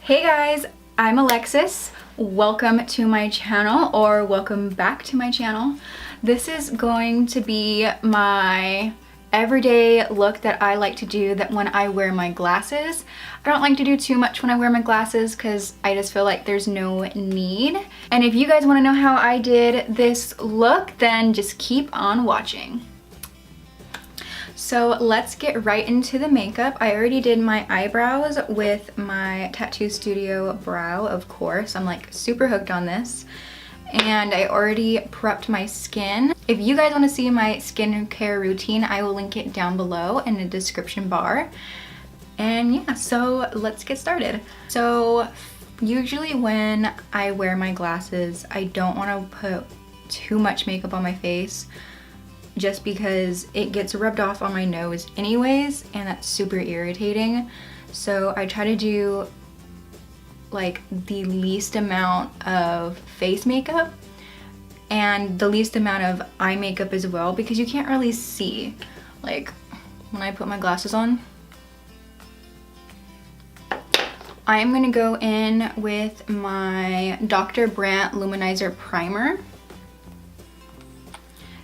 Hey guys, I'm Alexis. Welcome to my channel, or welcome back to my channel. This is going to be my everyday look that I like to do that when I wear my glasses. I don't like to do too much when I wear my glasses because I just feel like there's no need. And if you guys want to know how I did this look, then just keep on watching. So let's get right into the makeup. I already did my eyebrows with my Tattoo Studio brow, of course. I'm like super hooked on this. And I already prepped my skin. If you guys want to see my skincare routine, I will link it down below in the description bar. And yeah, so let's get started. So usually when I wear my glasses, I don't want to put too much makeup on my face, just because it gets rubbed off on my nose anyways, and that's super irritating. So I try to do like the least amount of face makeup and the least amount of eye makeup as well, because you can't really see like when I put my glasses on. I am gonna go in with my Dr. Brandt Luminizer Primer.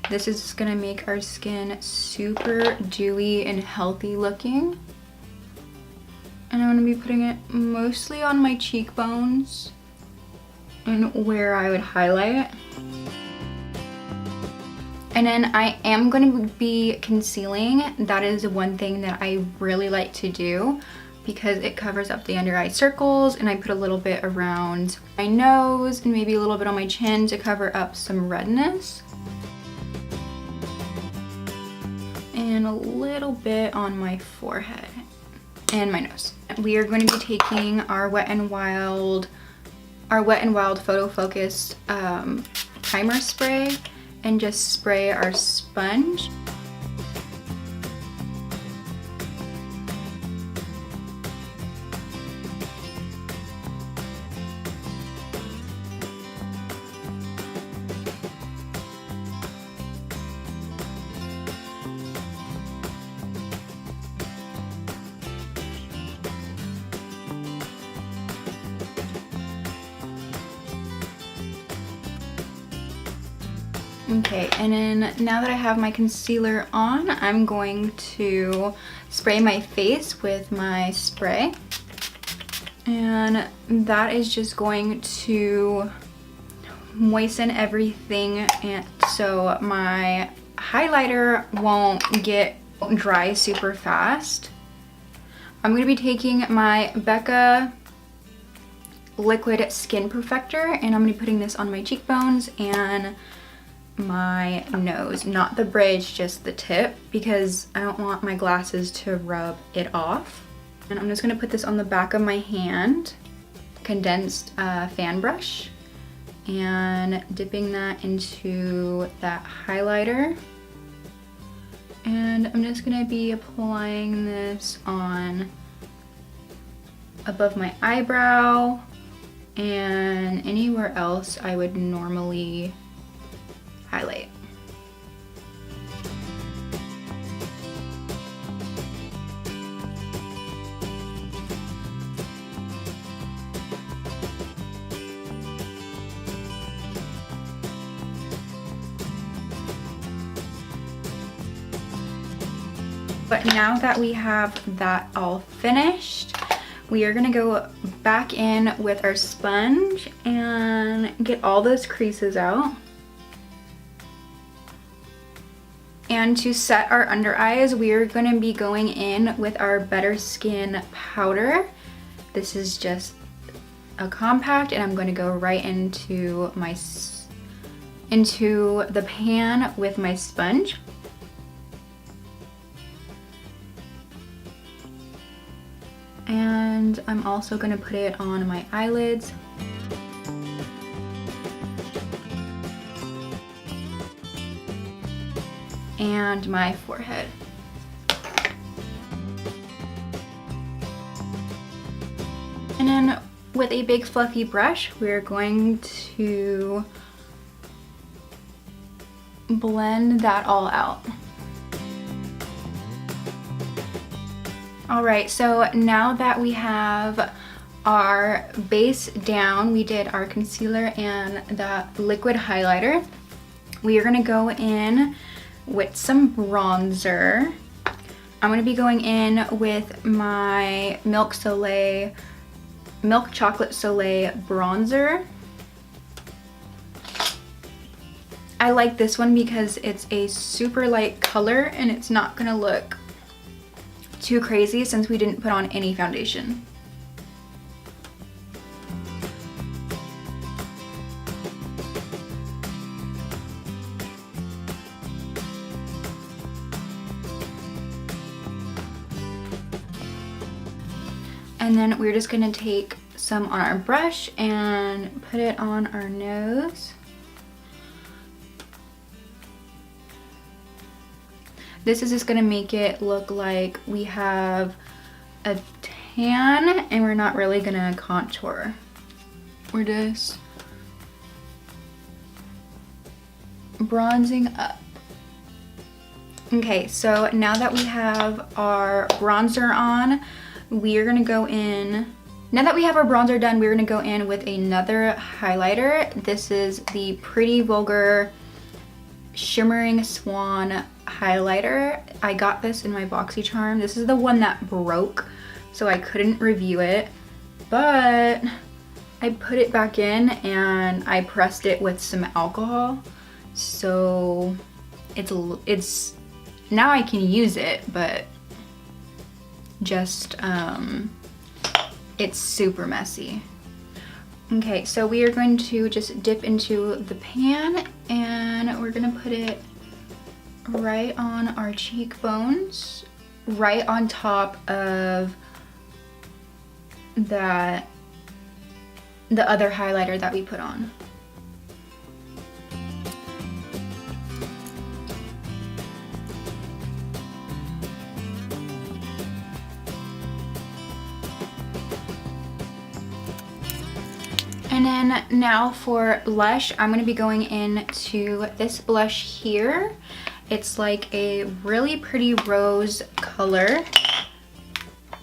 This is gonna make our skin super dewy and healthy looking. And I'm gonna be putting it mostly on my cheekbones and where I would highlight. And then I am gonna be concealing. That is one thing that I really like to do because it covers up the under eye circles, and I put a little bit around my nose and maybe a little bit on my chin to cover up some redness. And a little bit on my forehead and my nose. We are going to be taking our Wet n Wild Photo Focus primer spray and just spray our sponge. Okay, and then now that I have my concealer on, I'm going to spray my face with my spray. And that is just going to moisten everything, and so my highlighter won't get dry super fast. I'm going to be taking my Becca Liquid Skin Perfector, and I'm going to be putting this on my cheekbones and my nose, not the bridge, just the tip, because I don't want my glasses to rub it off. And I'm just gonna put this on the back of my hand, condensed fan brush, and dipping that into that highlighter. And I'm just gonna be applying this on above my eyebrow and anywhere else I would normally highlight. But now that we have that all finished, we are gonna go back in with our sponge and get all those creases out. And to set our under eyes, we are going to be going in with our Better Skin powder. This is just a compact, and I'm going to go right into the pan with my sponge. And I'm also going to put it on my eyelids. And my forehead. And then with a big fluffy brush, we're going to blend that all out. Alright, so now that we have our base down, we did our concealer and the liquid highlighter. We are gonna go in with some bronzer. I'm gonna be going in with my Milk Chocolate Soleil bronzer. I like this one because it's a super light color and it's not gonna look too crazy since we didn't put on any foundation. And then we're just gonna take some on our brush and put it on our nose. This is just gonna make it look like we have a tan and we're not really gonna contour. We're just bronzing up. Okay, so now that we have our bronzer on, we are gonna go in. Now that we have our bronzer done, we're gonna go in with another highlighter. This is the Pretty Vulgar Shimmering Swan highlighter. I got this in my BoxyCharm. This is the one that broke, so I couldn't review it, but I put it back in and I pressed it with some alcohol, so it's now I can use it, but just it's super messy. Okay, so we are going to just dip into the pan and we're gonna put it right on our cheekbones, right on top of the other highlighter that we put on. And then now for blush, I'm gonna be going into this blush here. It's like a really pretty rose color.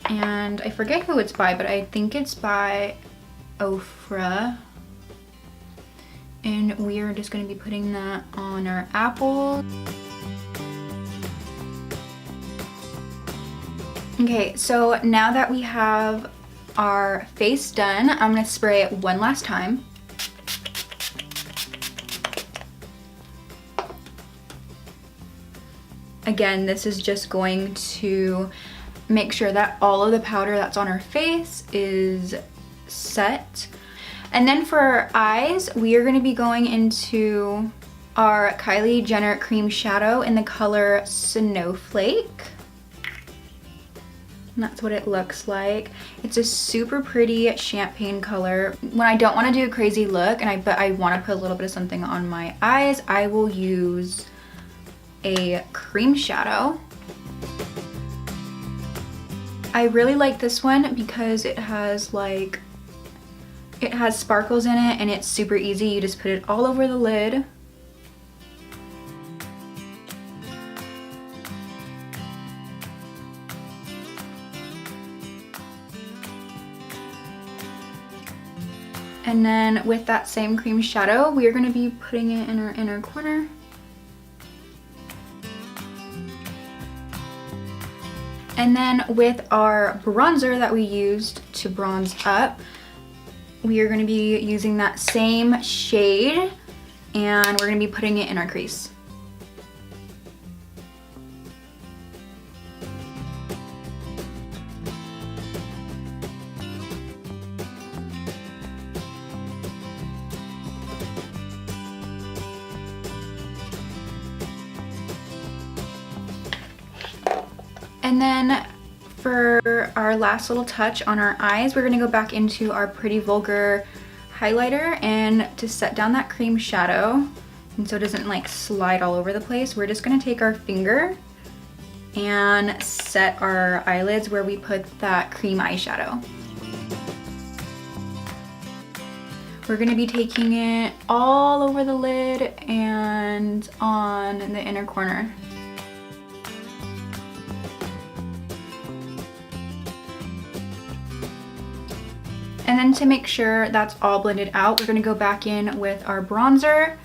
And I forget who it's by, but I think it's by Ofra. And we are just gonna be putting that on our apple. Okay, so now that we have our face done, I'm gonna spray it one last time. Again, this is just going to make sure that all of the powder that's on our face is set. And then for our eyes, we are gonna be going into our Kylie Jenner Cream Shadow in the color Snowflake. And that's what it looks like. It's a super pretty champagne color. When I don't want to do a crazy look but I want to put a little bit of something on my eyes, I will use a cream shadow. I really like this one because it has sparkles in it and it's super easy. You just put it all over the lid. And then with that same cream shadow, we are going to be putting it in our inner corner. And then with our bronzer that we used to bronze up, we are going to be using that same shade and we're going to be putting it in our crease. And then for our last little touch on our eyes, we're gonna go back into our Pretty Vulgar highlighter, and to set down that cream shadow, and so it doesn't like slide all over the place, we're just gonna take our finger and set our eyelids where we put that cream eyeshadow. We're gonna be taking it all over the lid and on the inner corner. then to make sure that's all blended out, we're gonna go back in with our bronzer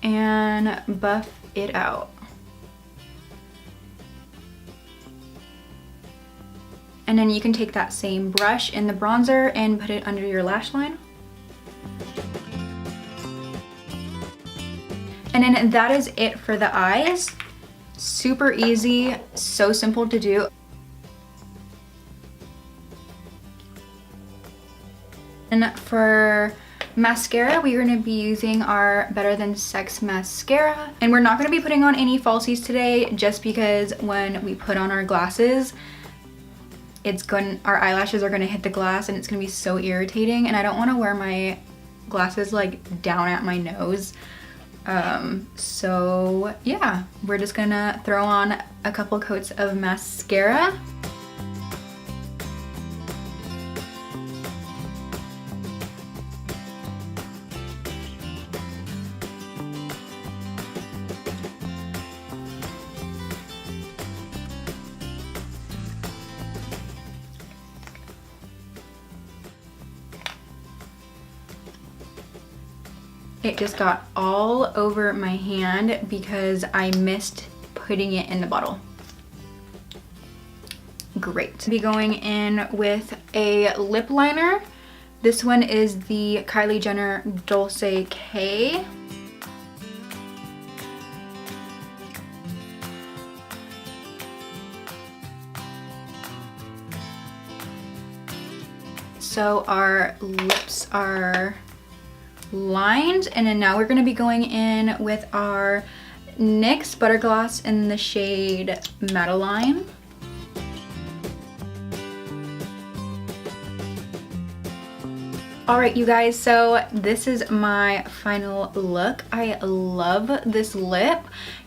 and buff it out. And then you can take that same brush in the bronzer and put it under your lash line. And then that is it for the eyes. Super easy, so simple to do. And for mascara, we're going to be using our Better Than Sex mascara. And we're not going to be putting on any falsies today just because when we put on our glasses, our eyelashes are going to hit the glass and it's going to be so irritating. And I don't want to wear my glasses like down at my nose. So yeah, we're just going to throw on a couple coats of mascara. It just got all over my hand because I missed putting it in the bottle. Great. I'll be going in with a lip liner. This one is the Kylie Jenner Dulce K. So our lips are lined, and then now we're going to be going in with our NYX Butter Gloss in the shade Madeline. Alright you guys, so this is my final look. I love this lip.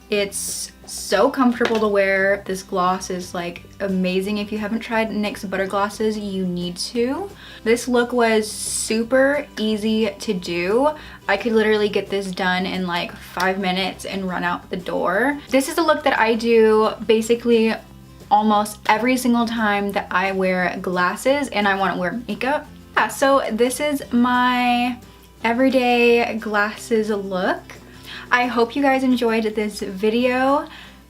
It's so comfortable to wear. This gloss is like amazing. If you haven't tried NYX Butter Glosses, you need to. This look was super easy to do. I could literally get this done in like 5 minutes and run out the door. This is a look that I do basically almost every single time that I wear glasses and I want to wear makeup. Yeah, so this is my everyday glasses look. I hope you guys enjoyed this video.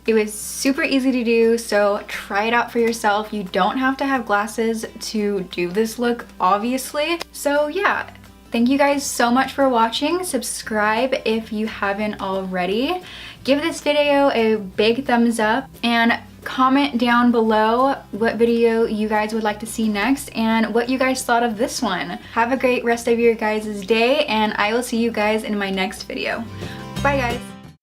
It was super easy to do, so try it out for yourself. You don't have to have glasses to do this look, obviously. So yeah, thank you guys so much for watching. Subscribe if you haven't already. Give this video a big thumbs up and comment down below what video you guys would like to see next and what you guys thought of this one. Have a great rest of your guys' day, and I will see you guys in my next video. Bye guys.